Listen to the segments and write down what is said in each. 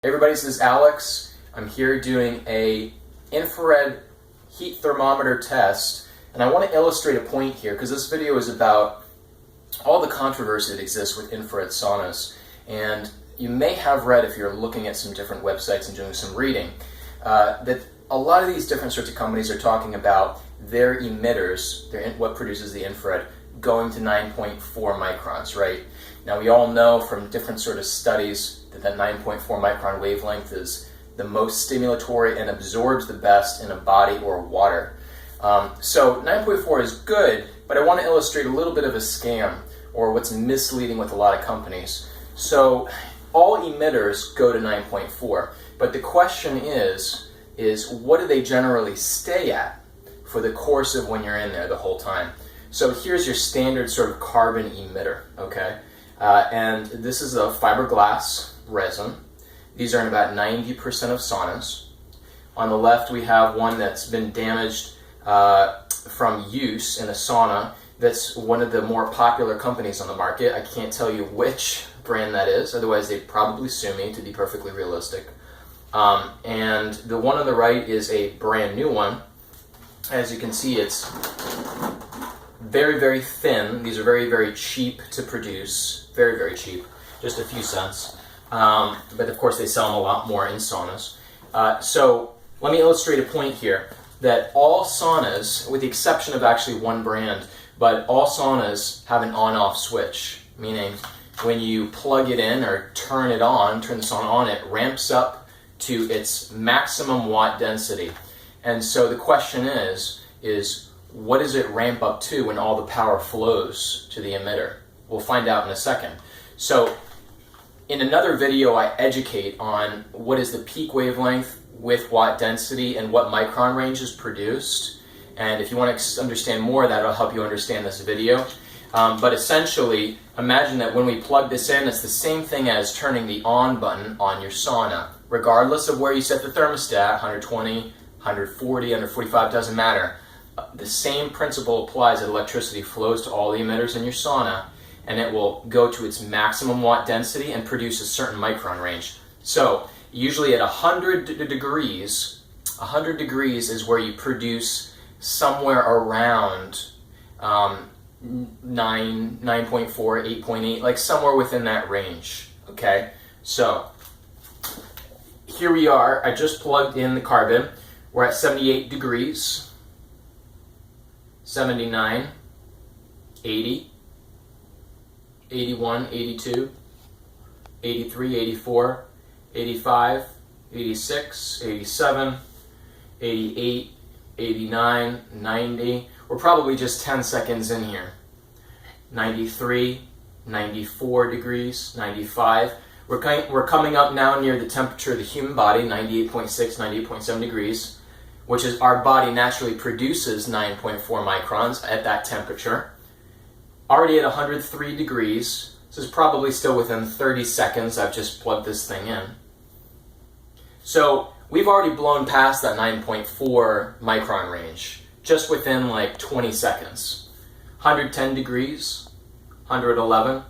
Hey everybody, this is Alex. I'm here doing a infrared heat thermometer test, and I want to illustrate a point here because this video is about all the controversy that exists with infrared saunas. And you may have read, if you're looking at some different websites and doing some reading, that a lot of these different sorts of companies are talking about their emitters, what produces the infrared, going to 9.4 microns, right? Now we all know from different sort of studies that 9.4 micron wavelength is the most stimulatory and absorbs the best in a body or water. So 9.4 is good, but I want to illustrate a little bit of a scam, or what's misleading with a lot of companies. So all emitters go to 9.4, but the question is what do they generally stay at for the course of when you're in there the whole time? So here's your standard sort of carbon emitter, okay? And this is a fiberglass resin. These are in about 90% of saunas. On the left we have one that's been damaged from use in a sauna. That's one of the more popular companies on the market. I can't tell you which brand that is, otherwise they'd probably sue me, to be perfectly realistic. And the one on the right is a brand new one. As you can see, it's very, very thin. These are very, very cheap to produce. Very, very cheap. Just a few cents. But of course they sell them a lot more in saunas. So let me illustrate a point here, that all saunas, with the exception of actually one brand, but all saunas have an on-off switch, meaning when you plug it in or turn the sauna on, it ramps up to its maximum watt density. And so the question is what does it ramp up to when all the power flows to the emitter? We'll find out in a second. So in another video, I educate on what is the peak wavelength with watt density and what micron range is produced. And if you want to understand more, that'll help you understand this video. But essentially, imagine that when we plug this in, it's the same thing as turning the on button on your sauna. Regardless of where you set the thermostat, 120, 140, 145, doesn't matter. The same principle applies that electricity flows to all the emitters in your sauna, and it will go to its maximum watt density and produce a certain micron range. So usually at 100 degrees is where you produce somewhere around 9.4, 8.8, like somewhere within that range, okay? So here we are. I just plugged in the carbon. We're at 78 degrees, 79, 80, 81, 82, 83, 84, 85, 86, 87, 88, 89, 90. We're probably just 10 seconds in here. 93, 94 degrees, 95. We're coming up now near the temperature of the human body, 98.6, 98.7 degrees, which is our body naturally produces 9.4 microns at that temperature. Already at 103 degrees. This is probably still within 30 seconds. I've just plugged this thing in. So we've already blown past that 9.4 micron range, just within like 20 seconds. 110 degrees, 111.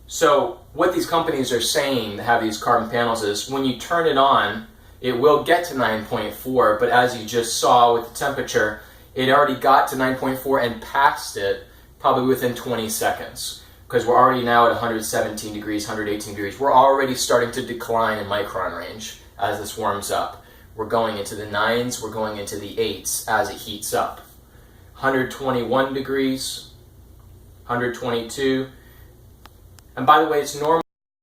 So what these companies are saying that have these carbon panels is when you turn it on, it will get to 9.4, but as you just saw with the temperature, it already got to 9.4 and passed it probably within 20 seconds, because we're already now at 117 degrees, 118 degrees. We're already starting to decline in micron range as this warms up. We're going into the 9s, we're going into the 8s as it heats up. 121 degrees, 122. And by the way, it's normal